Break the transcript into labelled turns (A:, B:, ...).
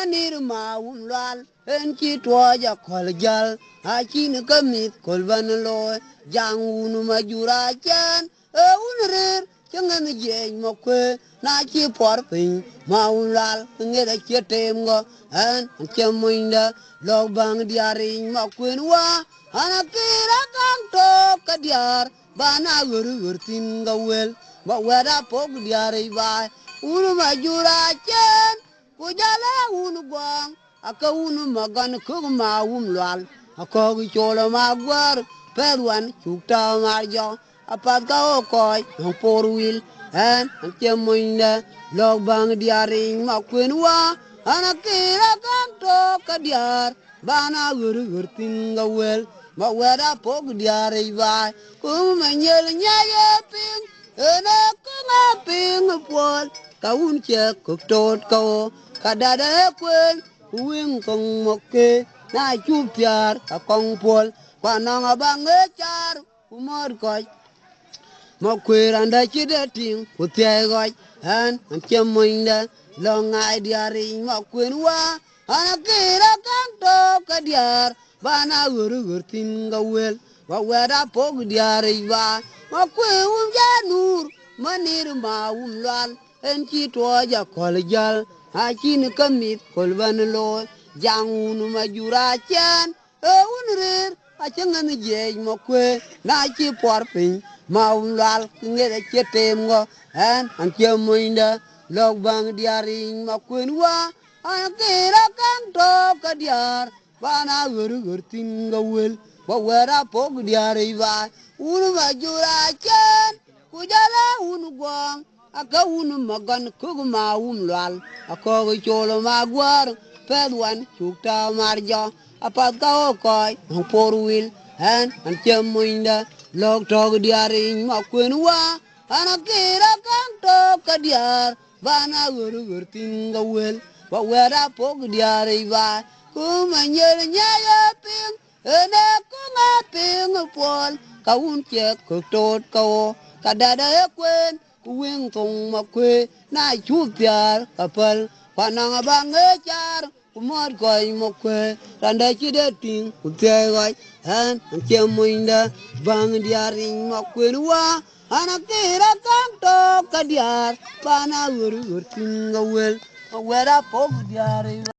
A: manir maun lal en chi tuaja kol jal a chin kamit kol ban lo jang unu majura chan e unrer changan je mo kwe na chi por pin maun lal ngeda chetem go an chemoinda log bang diari mo kwen wa anakira kang to kadiar bana gur tin ga wel ba wera pok diari ba unu majura chan kujala unu gwang aka unu magan kug maum lwal ako gi chola magwar perwan chukta marjo apat ka okoy ng por wil en chemoinda log bang diari ma kwen wa anakira kang to kadiar bana gur tin ga wel ma wera pok diari ba kum manyel nyaye ping ena kuma ping pol kaun che kuk tot ko kadada kwen wing kong mokke na chu pyar ka kong pol kwanang abang echar kumor ko mo kwiranda chide ting kutie goj an chemoinda longai diari mo kwen wa anakira kang to kadiar bana gur tin ga wel wa wera pok diari ba mo kwen janur manir maum lwal en chi tuaja kol jal a chin kamit kol ban lo jangunu majura chan e unrir a changan je mo kwe na chi por pin maum lwal ngeda chetem go an chemoinda log bang diari mo kwen wa an kira kang to kadiar bana gur tin ga wel wa wera pok diari ba unu majura chan kujala unu gwang aka unu magan kug maum lwal ako gi cholo magwar pedwan chukta marjo apat ka okoy ng por wil en chemoinda log tog diari ma kwen wa anakira kang to kadiar bana gur tin ga wel wa wera pok diari ba kumanyel nyaya ping ene kuma ping pol kaun che kuk tot ko kadada kwen wing tong ma kwe na chu pyar kapal panang bang echar kumor koy mo kwe randa chide ting kutie goj an chemoinda bang diari mo kwen wa anakira kang to kadiar pana gur tin ga wel wera pok diari